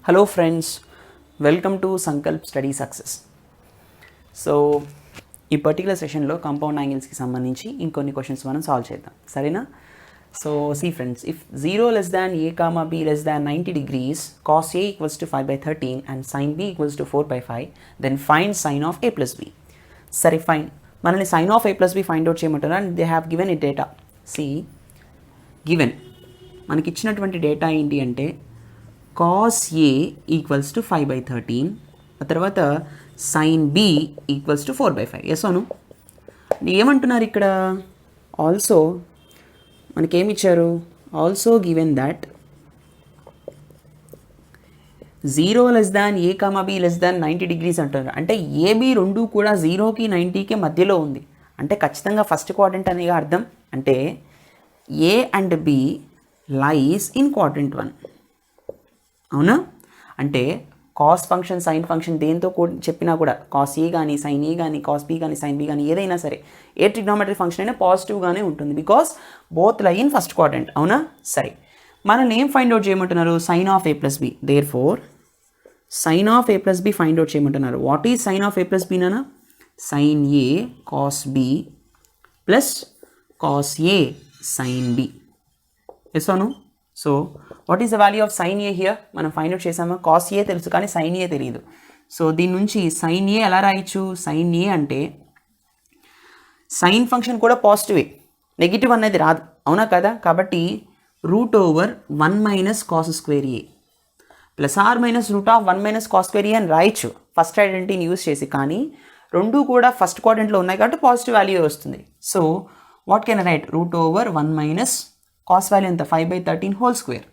Hello friends, welcome to Sankalp study success. So ఈ particular సెషన్లో compound యాంగిల్స్కి సంబంధించి ఇంకొన్ని క్వశ్చన్స్ మనం సాల్వ్ చేద్దాం, సరేనా? So see friends, if 0 less than a comma b less than 90 degrees, cos a equals to 5 by 13 and sin b equals to 4 by 5, then find sin of a plus b. సరే fine, మనల్ని sin of a plus b find out చేయమంటారా? And they have given it data. See given మనకి ఇచ్చినటువంటి data ఏంటి అంటే cos a equals to 5 by 13, ఆ తర్వాత sin b equals to 4 by 5. Yes అవును, ఏమంటున్నారు ఇక్కడ? ఆల్సో మనకేమి ఇచ్చారు? Also given that 0 less than a comma b less than 90 degrees అంటారు. అంటే ఏబి రెండు కూడా 0కి 90కి మధ్యలో ఉంది. అంటే ఖచ్చితంగా ఫస్ట్ క్వాడ్రంట్ అనేగా అర్థం. అంటే A and B lies in quadrant 1. అవునా? అంటే కాస్ ఫంక్షన్, సైన్ ఫంక్షన్ దేంతో చెప్పినా కూడా కాస్ ఏ కానీ, సైన్ ఏ కానీ, కాస్ బి కానీ, సైన్ బి కానీ ఏదైనా సరే ఏ ట్రిగ్నోమెట్రిక్ ఫంక్షన్ అయినా పాజిటివ్గానే ఉంటుంది, because both lie in first quadrant. అవునా? సరే, మనల్ని ఏం ఫైండ్ అవుట్ చేయమంటున్నారు? Sin of A plus b. Therefore sin of A plus b find out చేయమంటున్నారు. What is sin of A plus b నానా? సైన్ ఏ కాస్ బి ప్లస్ కాస్ ఏ sign b. Yes అవును. So what is the value of sign A here? మనం find out చేసామా? Cos A తెలుసు కానీ sin ఏ తెలియదు. So దీని నుంచి సైన్ ఏ ఎలా రాయొచ్చు? సైన్ ఏ అంటే సైన్ ఫంక్షన్ కూడా పాజిటివే, నెగిటివ్ అనేది రాదు. అవునా కదా? కాబట్టి root over 1 minus cos square a plus or minus root of 1 minus cos square a అని రాయొచ్చు ఫస్ట్ ఐడెంటిటీని యూజ్ చేసి. కానీ రెండు కూడా ఫస్ట్ క్వాడ్రంట్లో ఉన్నాయి కాబట్టి పాజిటివ్ వాల్యూ వస్తుంది. So what can write? Root over 1 minus cos value ఎంత? 5 by 13 whole square.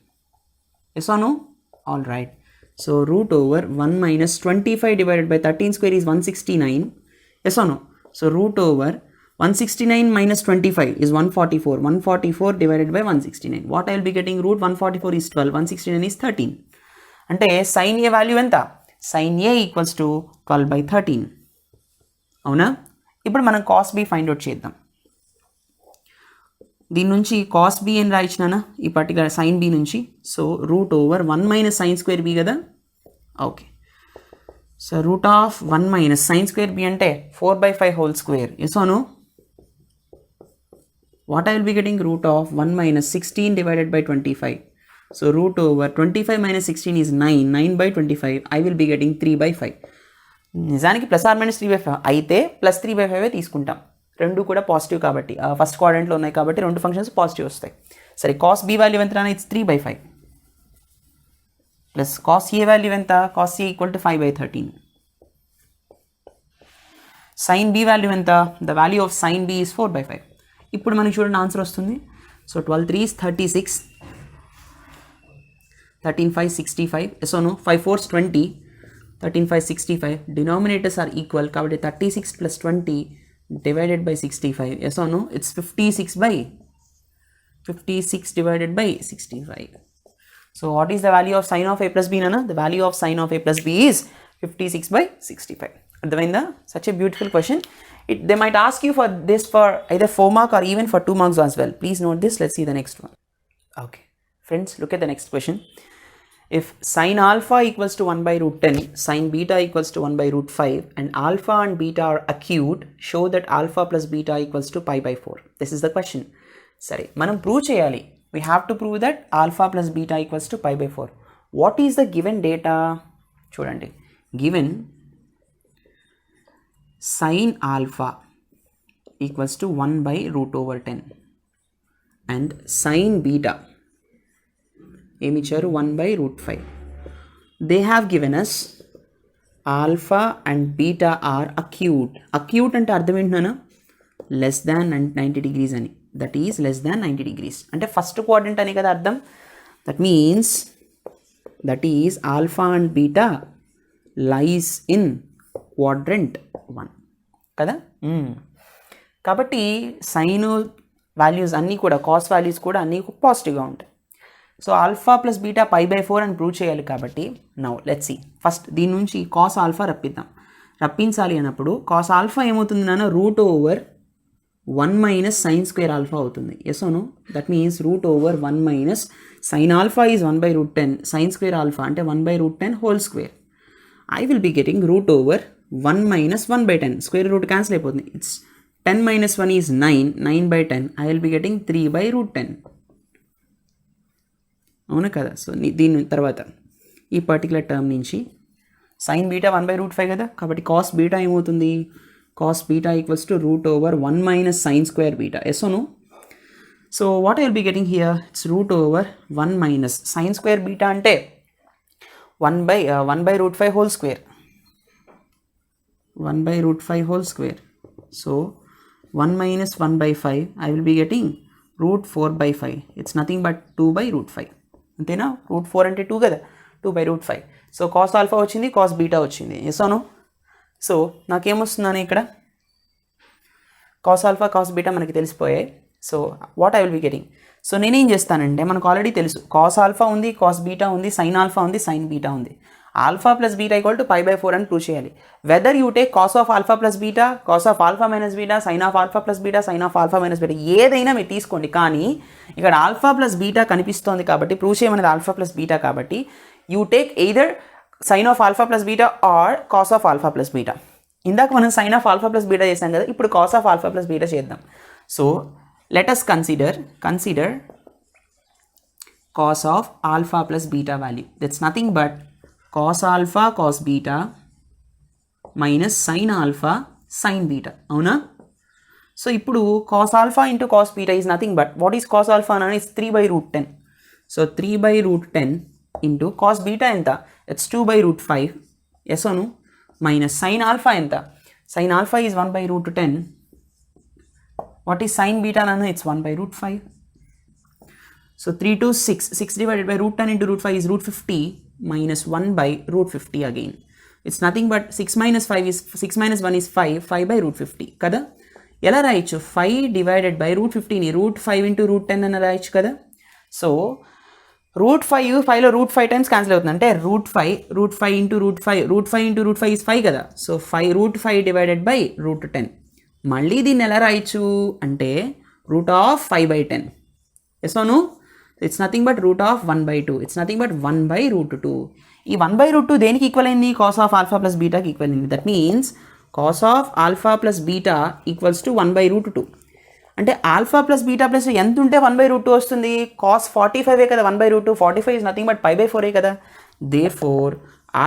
Yes or no? All right. So root over 1 minus 25 divided by 13 square is 169. Yes or no? So root over 169 minus 25 is 144. 144 divided by 169. What I will be getting? Root 144 is 12. 169 is 13. అంటే sine ఏ value ఎంత? Sine A equals to 12 by 13. అవునా? ఇప్పుడు మనం cos B find out చేద్దాం. దీని నుంచి cos B అని రాయించినానా ఈ పర్టికులర్ సైన్ బి నుంచి? So root over 1 minus sign square b కదా. Okay, so root of 1 minus sign square b అంటే 4 by 5 హోల్ స్క్వేర్. ఎస్ అవును. What I will be getting? Root of 1 minus 16 divided by 25. So root over 25 minus 16 is 9. 9 by 25 I will be getting 3 by 5. నిజానికి plus or minus 3 by 5 అయితే plus 3 by 5 తీసుకుంటాం, రెండు కూడా positive కాబట్టి, first క్వాడ్రంట్లో ఉన్నాయి కాబట్టి రెండు ఫంక్షన్స్ పాజిటివ్ వస్తాయి. సరే, కాస్ బి వాల్యూ ఎంత? It's 3 by 5 plus cos A value ఎంత? Cos a equal to 5 by 13. Sin B value ఎంత? The value of sign b is 4 by 5. ఇప్పుడు మనకి చూడండి ఆన్సర్ వస్తుంది. So 12 3 36, 13 5 65. So no 5 4 20, 13 5 65. Denominators are equal కాబట్టి 36 plus 20 divided by 65. Yes or no? It's 56 by 56 divided by 65. So what is the value of sin of a plus b, nana? The value of sin of a plus b is 56 by 65. Advainda? Such a beautiful question. They might ask you for this for either 4 mark or even for 2 marks as well. Please note this. Let's see the next one. Okay, friends, look at the next question. If sin alpha equals to 1 by root 10, sin beta equals to 1 by root 5, and alpha and beta are acute, show that alpha plus beta equals to pi by 4. This is the question. Sorry, మనం prove చేయాలి. We have to prove that alpha plus beta equals to pi by 4. What is the given data? చూడండి, given sin alpha equals to 1 by root over 10 and sin beta ఏమి ఇచ్చారు? 1 by root 5. They have given us alpha and beta are acute. Acute అంటే అర్థం ఏంటన్నా? Less than 90 degrees అని. That is less than 90 degrees అంటే first quadrant అని కదా అర్థం. That means that is alpha and beta lies in quadrant 1 కదా. కాబట్టి సైన్ వాల్యూస్ అన్నీ కూడా, కాస్ వాల్యూస్ కూడా అన్నీ పాజిటివ్గా ఉంటాయి. So alpha plus beta pi by 4 అని ప్రూవ్ చేయాలి కాబట్టి నౌ లెట్స్ సీ. ఫస్ట్ దీని నుంచి కాస్ ఆల్ఫా రప్పించాలి అన్నప్పుడు కాస్ ఆల్ఫా ఏమవుతుంది నాన్న? Root over 1 minus sign square alpha అవుతుంది. Yes or no? That means root over 1 minus Sin alpha is 1 by root 10. Sin square alpha అంటే 1 by root 10 whole square. I will be getting root over 1 minus 1 by 10. Square root cancel అయిపోతుంది. It's 10 minus 1 is 9. 9 by 10. I will be getting 3 by root 10. అవునా కదా? So దీని తర్వాత ఈ particular term నుంచి sin beta 1 by root 5 కదా, కాబట్టి cos beta ఏమవుతుంది? Cos beta equals to root over 1 minus sin square beta. Yes or no? So what I will be getting here, it's root over 1 minus sin square beta అంటే 1 by root 5 whole square. 1 by root 5 whole square. So 1 minus 1 by 5, I will be getting root 4 by 5. It's nothing but 2 by root 5. అంతేనా? root 4 అంటే 2 కదా, 2 by root 5. So cos alpha వచ్చింది, cos beta వచ్చింది. Yes or no? So నాకేమొస్తుందని ఇక్కడ cos alpha, cos beta మనకి తెలిసిపోయాయి. So what I will be getting? So నేనేం చేస్తానంటే మనకు ఆల్రెడీ తెలుసు cos alpha ఉంది, cos beta ఉంది, sin alpha ఉంది, sin beta ఉంది. Alpha plus beta equal to pi by 4 అని ప్రూవ్ చేయాలి. Whether you take cos of alpha plus beta, cos of alpha minus beta, sine of alpha plus beta, sine of alpha minus beta, ఏదైనా మీరు తీసుకోండి. కానీ ఇక్కడ alpha plus beta కనిపిస్తోంది కాబట్టి prove చేయమనేది ఆల్ఫా ప్లస్ బీటా కాబట్టి you take either sin of alpha plus beta or cos of alpha plus beta. ఇందాక మనం sin of alpha plus beta చేసాం కదా, ఇప్పుడు cos of alpha plus beta చేద్దాం. So let us consider cos of alpha plus beta value. That's nothing but cos alpha cos beta minus sin alpha sin beta. అవునా? So ఇప్పుడు cos alpha into cos beta is nothing but what is cos alpha అని is 3 by root 10. So 3 by root 10 into cos beta ఎంత? It's 2 by root 5. Yes or no? Minus sin alpha ఎంత? Sin alpha is 1 by root 10. What is sin beta nana? It's 1 by root 5. So 3 to 6. 6 divided by root 10 into root 5 is root 50 minus 1 by root 50 again. It's nothing but 6 minus 1 is 5. 5 by root 50. Kada? ఎలా రాయొచ్చు? 5 divided by root 50 ని root 5 into root 10 అని రాయొచ్చు కదా. So root 5లో root 5 times cancel అవుతుంది. అంటే root 5 into root 5 is 5 కదా. So 5 root 5 divided by root 10. మళ్ళీ దీన్ని ఎలా రాయొచ్చు అంటే root of 5 by 10. Yes or no? It's nothing but root of 1 by 2. It's nothing but 1 by root 2. ఈ 1 by root 2 దేనికి ఈక్వల్ అయింది? cos of alpha plus beta కి ఈక్వల్ అయింది. That means cos of alpha plus beta equals to 1 by root 2. అంటే alpha plus beta plus ఎంత ఉంటే 1 by root 2 వస్తుంది? cos 45 కదా 1 by root 2. 45 is nothing but pi by 4 కదా. Therefore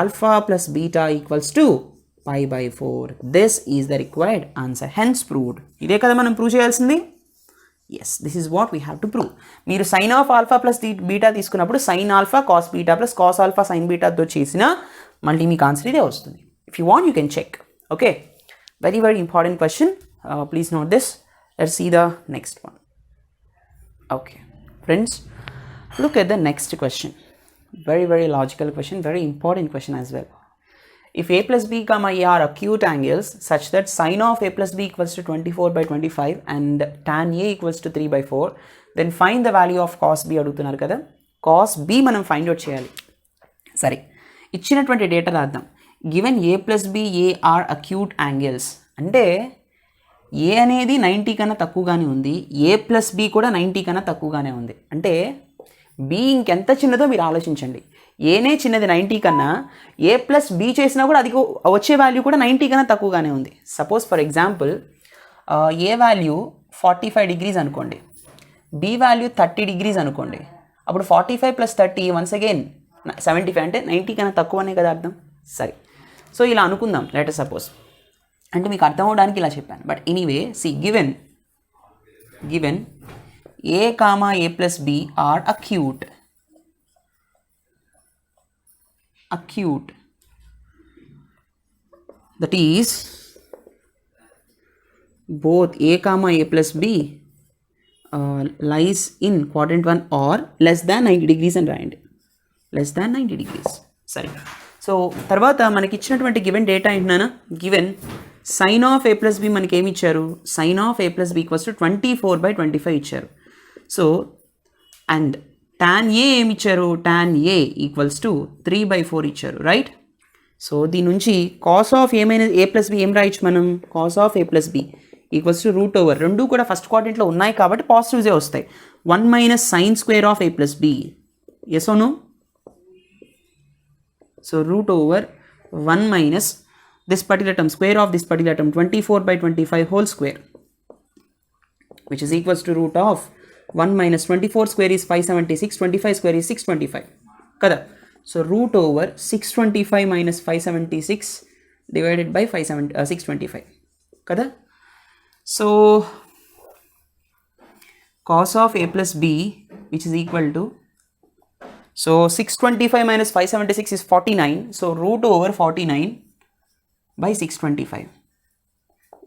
alpha plus beta equals to pi by 4. This is the required answer. Hence proved. ఇదే కదా మనం prove చేయాల్సింది. Yes, this is what we have to prove. మీరు sin of alpha plus beta తీసుకున్నప్పుడు sin alpha cos beta plus cos alpha sin beta తో చేసిన మళ్ళీ మీకు ఆన్సర్ ఇదే వస్తుంది. If you want you can check. Okay, very very important question. Please note this. Let's see the next one. Okay friends, look at the next question. Very very logical question, very important question as well. If a plus b comma a are acute angles such that sin of a plus b equals to 24 by 25 and tan a equals to 3 by 4, then find the value of cos b అడుగుతున్నారు కదా. cos b మనం find out చేయాలి. సరే, ఇచ్చినటువంటి data రాద్దాం. Given a plus b a are acute angles అంటే a అనేది 90 కన్నా తక్కువగానే ఉంది, a plus b కూడా 90 కన్నా తక్కువగానే ఉంది. అంటే b ఇంకెంత చిన్నదో మీరు ఆలోచించండి. ఏనే చిన్నది 90 కన్నా, ఏ ప్లస్ బి చేసినా కూడా అది వచ్చే వాల్యూ కూడా 90 కన్నా తక్కువగానే ఉంది. Suppose for example A value 45 degrees అనుకోండి, బి వాల్యూ 30 degrees అనుకోండి. అప్పుడు 45 + 30 వన్స్ అగైన్ 75 అంటే 90 కన్నా తక్కువనే కదా అర్థం. సరే, సో ఇలా అనుకుందాం లెట్ us సపోజ్. అంటే మీకు అర్థం అవడానికి ఇలా చెప్పాను. But anyway see given A comma A plus B are acute, that is both a comma a plus b lies in quadrant 1 or less than 90 degrees అని రాయండి. less than 90 degrees. సరే, సో తర్వాత మనకి ఇచ్చినటువంటి గివెన్ డేటా ఏంటన్నా, given sine of A plus B మనకి ఏమి ఇచ్చారు? Sine of A plus B equals to 24 by 25 ఇచ్చారు. సో అండ్ tan a ఏమి ఇచ్చారు? tan a equals to 3 by 4 ఇచ్చారు, రైట్? సో దీని నుంచి cos of A minus A plus B ఏం రాయొచ్చు మనం? Cos of A plus B equals to root over, రెండు కూడా ఫస్ట్ క్వాడ్రంట్లో ఉన్నాయి కాబట్టి పాజిటివ్సే వస్తాయి. 1 minus sin square of a plus b Yes or no? So root over 1 minus this particular term, square of this particular term, 24 by 25 whole square, which is equals to root of 1 minus 24 square is 576, 25 square is 625. Kada? So root over 625 minus 576 divided by 625. Kada? So cos of a plus b, which is equal to, so 625 minus 576 is 49. So root over 49 by 625.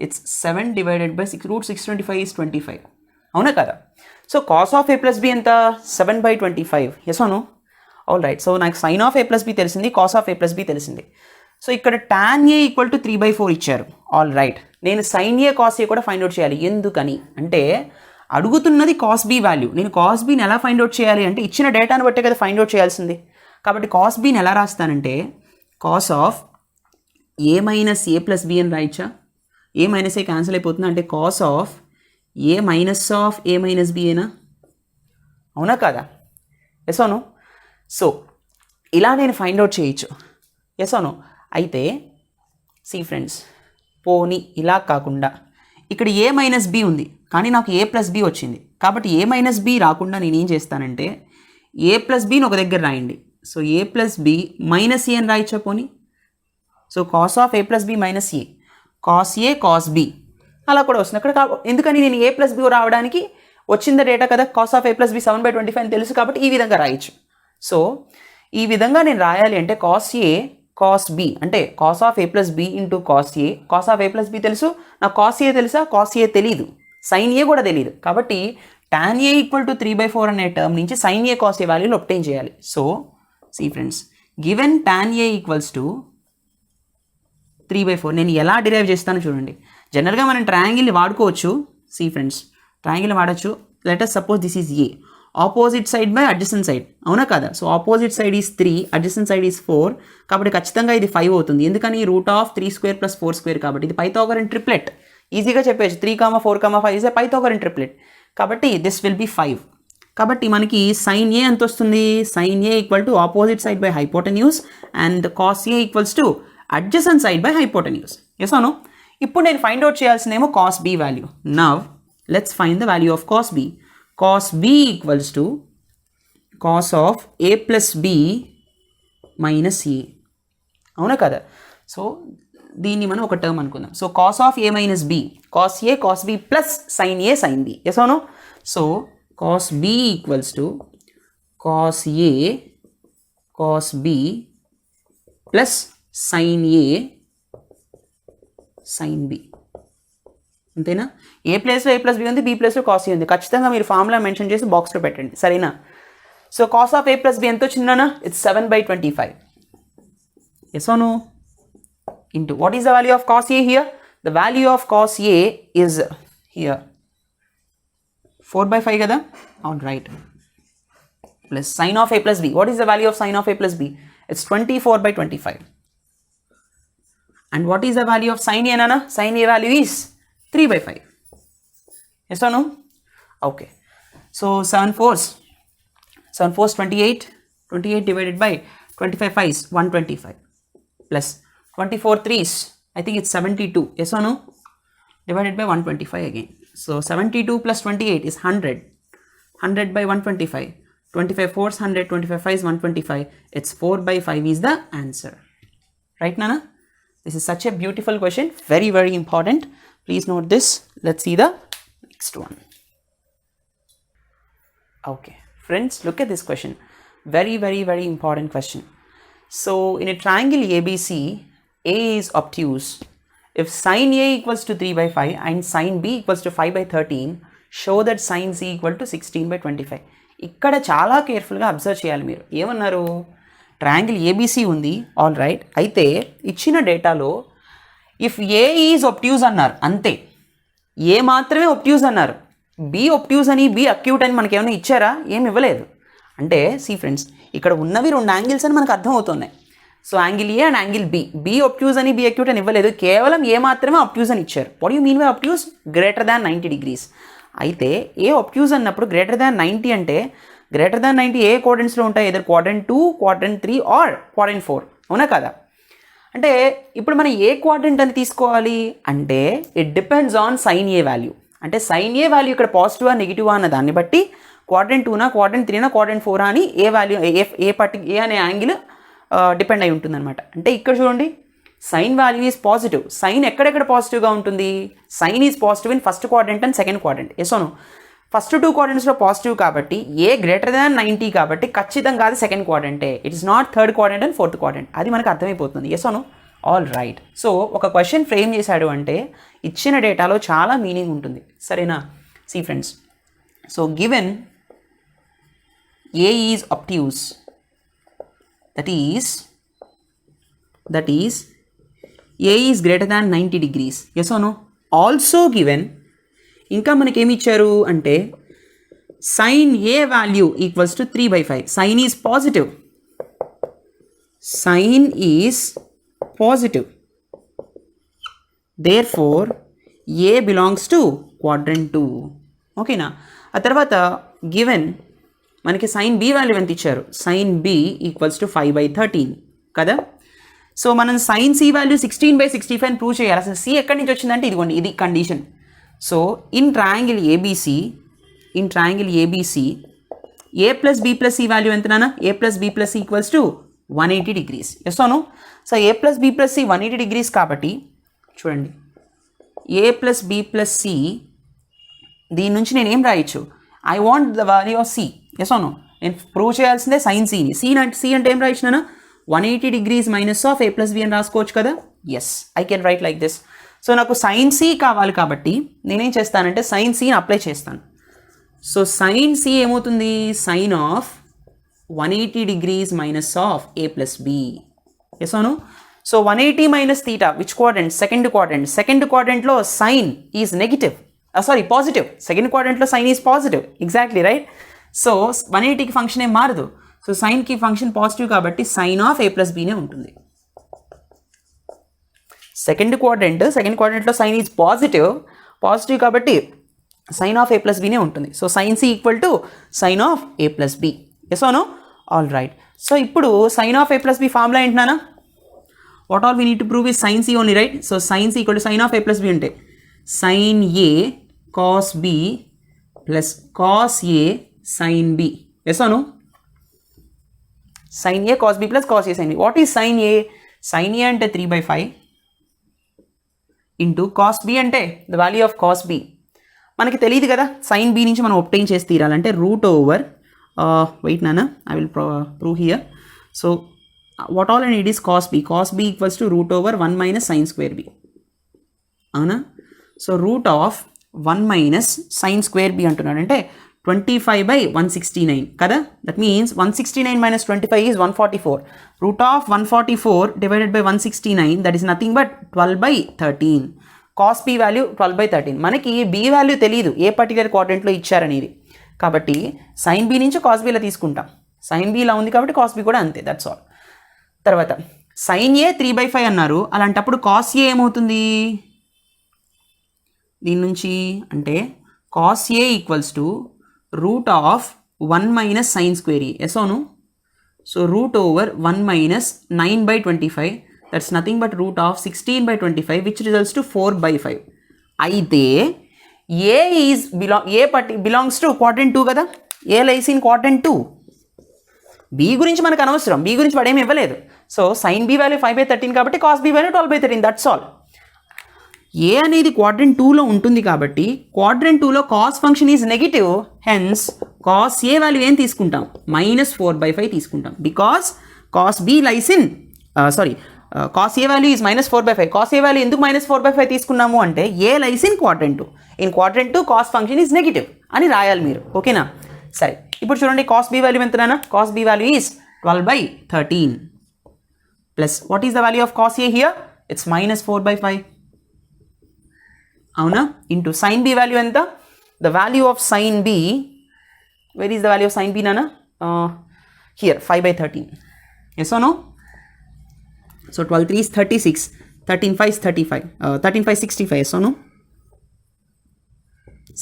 It's 7 divided by 6. Root 625 is 25. Avuna kada? So cos of a plus b enta 7 by 25. Yes or no? Alright. So నాకు sin of a plus b తెలిసింది, cos of a plus b తెలిసింది. So ఇక్కడ tan a equal to 3/4 ఇచ్చారు. All right. నేను sin a cos a కూడా find out చేయాలి. ఎందుకని అంటే అడుగుతున్నది cos b వాల్యూ. నేను cos bని ఎలా ఫైండ్ అవుట్ చేయాలి అంటే ఇచ్చిన డేటాను బట్టే కదా ఫైండ్ అవుట్ చేయాల్సింది. కాబట్టి cos bని ఎలా రాస్తానంటే cos of a minus a plus b అని రాయచ్చా? a మైనస్ a క్యాన్సిల్ అయిపోతుంది అంటే cos of a minus of a minus b ఏనా? అవునా కాదా? ఎస్ అవును. సో ఇలా నేను ఫైండ్ అవుట్ చేయొచ్చు. ఎస్ అవును. అయితే సి ఫ్రెండ్స్, పోనీ ఇలా కాకుండా ఇక్కడ a మైనస్ b ఉంది కానీ నాకు a ప్లస్ b వచ్చింది. కాబట్టి a మైనస్ b రాకుండా నేను ఏం చేస్తానంటే a ప్లస్ bని ఒక దగ్గర రాయండి. So a plus b minus a అని రాయచ్చా పోనీ? So cos of a plus b minus a, cos a cos b అలా కూడా వస్తుంది అక్కడ. ఎందుకని నేను a ప్లస్ b రావడానికి వచ్చింది డేటా కదా, cos of a plus b 7/25 అని తెలుసు కాబట్టి ఈ విధంగా రాయొచ్చు. సో ఈ విధంగా నేను రాయాలి అంటే కాస్ a కాస్ b అంటే cos of a plus b into cos a, cos of a plus b తెలుసు, నాకు కాస్ a తెలుసా, కాస్ a తెలీదు, సైన్ a కూడా తెలియదు. కాబట్టి tan a ఈక్వల్ టు 3/4 అనే టర్మ్ నుంచి సైన్ a కాస్ a వాల్యూలు ఒబ్టైన్ చేయాలి. So see friends, given tan a equals to 3/4 నేను ఎలా డిరైవ్ చేస్తాను చూడండి. జనరల్గా మనం ట్రయాంగిల్ని వాడుకోవచ్చు. సి ఫ్రెండ్స్, ట్రయాంగిల్ని వాడచ్చు. Let us suppose this is a, opposite side by adjacent side, అవునా కదా? So opposite side is 3, adjacent side is 4, కాబట్టి ఖచ్చితంగా ఇది 5 అవుతుంది. ఎందుకని రూట్ ఆఫ్ 3² + 4² కాబట్టి ఇది పైథాగరన్ ట్రిప్లెట్. ఈజీగా చెప్పేసి 3, 4, 5 ఈజ్ ఏ పైథాగరన్ ట్రిప్లెట్. కాబట్టి దిస్ విల్ బి 5. కాబట్టి మనకి సైన్ ఏ ఎంత వస్తుంది? Sin a equal to opposite side by hypotenuse and cos a equals to adjacent side by hypotenuse. Yes అవును. ఇప్పుడు నేను ఫైండ్ అవుట్ చేయాల్సిందేమో cos B value. Now let's find the value of cos b. cos b equals to cos of a plus b minus a, అవునా కదా? సో దీన్ని మనం ఒక టర్మ్ అనుకుందాం. So cos of a minus b, cos a cos b plus sin a sin b. Yes అవును. So cos b equals to cos a cos b plus sin a sin b. అంతేనా? A ప్లేస్లో a plus b ఉంది, b ప్లేస్లో cos a ఉంది. ఖచ్చితంగా మీరు formula mention చేసి బాక్స్లో పెట్టండి, సరేనా? So cos of A plus b ఎంత వచ్చిందన్నా? It's 7/25. Yes or no? Into what is the value of cos A here? The value of cos a is here 4/5 కదా? All right. Plus sin of A plus b. What is the value of sin of A plus b? It's 24/25. And what is the value of sign a నానా? Sin A value is 3/5. Yes or no? Okay. So 7 4s 28. 28 divided by 25 5s 125 plus 24 3s, I think it's 72. Yes or no? Divided by 125 again. So 72 plus 28 is 100. 100 by 125. 25 4s 100. 25 5s 125. It's 4/5 is the answer. Right, Nana? This is such a beautiful question. Very, very important. Please note this. Let's see the next one. Okay, friends, look at this question. Very, very, very important question. So, in a triangle ABC, A is obtuse. If sin A equals to 3/5 and sin B equals to 5/13, show that sin C equal to 16/25. ఇక్కడ చాలా కేర్ఫుల్గా observe చేయాలి మీరు. ఏమన్నారు? Triangle ABC ఉంది, all right. అయితే ఇచ్చిన డేటాలో ఇఫ్ ఏ ఈజ్ ఒప్ట్యూజ్ అన్నారు, అంతే. ఏ మాత్రమే ఒప్ట్యూజ్ అన్నారు. బి ఒప్ట్యూజ్ అని, బి అక్యూట్ అని మనకి ఏమైనా ఇచ్చారా? ఏమి ఇవ్వలేదు. అంటే సి ఫ్రెండ్స్, ఇక్కడ ఉన్నవి 2 యాంగిల్స్ అని మనకు అర్థమవుతున్నాయి. So angle a and angle b. B obtuse అని, బి అక్యూట్ అని ఇవ్వలేదు. కేవలం ఏ మాత్రమే ఒప్ట్యూజ్ అని ఇచ్చారు. What you mean by obtuse? Greater than 90 degrees. అయితే ఏ ఒప్ట్యూజ్ అన్నప్పుడు గ్రేటర్ దాన్ 90 అంటే గ్రేటర్ దాన్ 90 ఏ క్వాడ్రెంట్స్లో ఉంటాయి? Either quadrant 2, quadrant 3 or quadrant 4. అవునా కదా? అంటే ఇప్పుడు మనం ఏ క్వాడ్రెంట్ అని తీసుకోవాలి అంటే it depends on sine A value. అంటే సైన్ ఏ వాల్యూ ఇక్కడ పాజిటివా నెగిటివా అన్న దాన్ని బట్టి క్వాడ్రెంట్ 2నా, క్వాడ్రెంట్ 3నా, క్వాడ్రెంట్ 4 అని ఏ వాల్యూ ఏ అనే యాంగిల్ డిపెండ్ అయి ఉంటుందన్నమాట. అంటే ఇక్కడ చూడండి, sine value is positive. Sine ఎక్కడెక్కడ పాజిటివ్గా ఉంటుంది? Sine is positive in first quadrant and second quadrant. Yes or no first 2 క్వాడ్రెంట్స్లో పాజిటివ్ కాబట్టి ఏ గ్రేటర్ దాన్ 90 కాబట్టి ఖచ్చితంగా అది సెకండ్ క్వాడ్రెంటే. It is not third quadrant and fourth quadrant. అది మనకు అర్థమైపోతుంది. Yes or no all right. సో ఒక క్వశ్చన్ ఫ్రేమ్ చేశాడు అంటే ఇచ్చిన డేటాలో చాలా మీనింగ్ ఉంటుంది. సరేనా? See friends, so given A is obtuse, that is A is greater than 90 degrees. Yes or no? Also given, ఇంకా మనకి ఏమి ఇచ్చారు అంటే sin A value equals to 3/5. Sin is positive. Sin is positive. Therefore, A belongs to quadrant 2. ఓకేనా? ఆ తర్వాత given మనకి sign B value ఎంత ఇచ్చారు? సైన్ బి ఈక్వల్స్ టు 5/13 కదా? సో మనం సైన్ సి వాల్యూ 16/65 అని ప్రూవ్ చేయాలి. అసలు సి ఎక్కడి నుంచి వచ్చిందంటే ఇదిగోండి, ఇది condition. So in triangle ABC A plus B plus C value ఎంతనా? A plus B plus C equals to 180 degrees. ఎస్ను? So A plus B plus C 180 degrees కాబట్టి చూడండి, A plus B plus C దీని నుంచి నేను ఏం రాయొచ్చు? I want the value of C. Yes అవును, నేను ప్రూవ్ చేయాల్సిందే సైన్ సిని. సి అంటే ఏం రాయించినా? 180 degrees minus of A plus B అని రాసుకోవచ్చు కదా? Yes, I can write like this. So నాకు సైన్ సి కావాలి కాబట్టి నేనేం చేస్తానంటే సైన్ సిని అప్లై చేస్తాను. సో సైన్ సి ఏమవుతుంది? Sine of 180 degrees minus of A plus B. Yes అవును. So 180 minus theta which quadrant? Second quadrant. Second క్వాడ్రెంట్లో sine is negative, positive. Second క్వాడ్రెంట్లో sine is positive. Exactly right. So 180కి function ఏం మారదు. So సైన్కి function positive కాబట్టి sine of A plus బీనే ఉంటుంది. సెకండ్ క్వాడ్రెంట్లో సైన్ ఈజ్ పాజిటివ్ కాబట్టి సైన్ ఆఫ్ ఏ ప్లస్ బీనే ఉంటుంది. So sine C equal to sine of A plus B. Yes or no? All right. So ఇప్పుడు sine of A plus B formula ఏంటన్నా? What all we need to prove is sine C only, right? So sine C equal to sine of A plus B ఉంటే sine A cos B plus cos A sign b. Yes or no? Sine A cos B plus cos A sign B. What is sine A? Sine A అంటే 3/5 into cos B అంటే the value of cos B. మనకి తెలియదు కదా, sign B నుంచి మనం obtain చేసి తీరాలంటే root over wait నాన్న, I will prove here. So what all and it is cos B. Cos B equals to root over 1 minus sign square B. అవునా? So root of 1 minus sign square B అంటున్నాడు అంటే 25/169 కదా? That means 169 minus 25 is 144. Root of 144 divided by 169, that is nothing but 12/13. Cos b value 12/13. మనకి b value తెలియదు ఏ particular క్వాడ్రెంట్లో ఇచ్చారనేది, కాబట్టి sine B నుంచి కాస్ బీలో తీసుకుంటాం. సైన్ బి ఇలా ఉంది కాబట్టి కాస్ బి కూడా అంతే, దట్స్ ఆల్. తర్వాత సైన్ ఏ 3/5 అన్నారు, అలాంటప్పుడు కాస్ ఏ ఏమవుతుంది దీని నుంచి అంటే cos a equals to root of 1 minus sin square e. Yes or no? So root over 1 minus 9/25, that's nothing but root of 16/25, which results to 4/5. అయితే A is belongs to quadrant 2 కదా? A lies in quadrant 2. B గురించి మనకు అనవసరం, B గురించి వాడు ఏమి ఇవ్వలేదు. So sin B value 5/13 కాబట్టి cos B value 12/13, that's all. A అనేది క్వాడ్రెంట్ 2లో ఉంటుంది కాబట్టి క్వాడ్రెంట్ 2లో cos function is negative, hence cos A value ఏం తీసుకుంటాం? -4/5 తీసుకుంటాం. Because cos B lies in cos A value is -4/5. Cos A value ఎందుకు -4/5 తీసుకున్నాము అంటే A lies in quadrant 2. In quadrant 2 cos function is negative అని రాయాలి మీరు, ఓకేనా? సరే, ఇప్పుడు చూడండి కాస్ బి వాల్యూ ఎంతనా? Cos B value is 12/13 plus what is the value of cos A here? It's -4/5. అవునా? ఇంటూ సైన్ బి వాల్యూ ఎంత? The value of sign B, where is the value of sign B నానా? Here 5/13. Yes or no? So 12/3 is 36, 13/5 is 35, 13/5 65. Yes or no?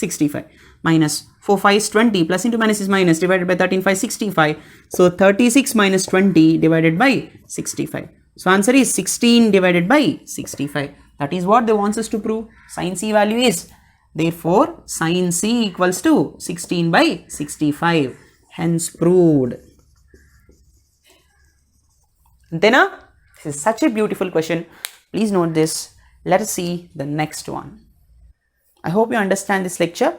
65. minus 4 5 is 20, plus into minus is minus, divided by 13 5 65. So 36 minus 20 divided by 65. So answer is 16 divided by 65. That is what they want us to prove. Sin C value is, therefore sin C equals to 16 by 65. Hence proved. Antena? This is such a beautiful question. Please note this. Let us see the next one. I hope you understand this lecture.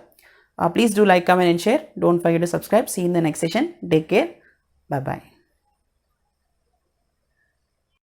Please do like, comment and share. Don't forget to subscribe. See you in the next session. Take care. Bye-bye.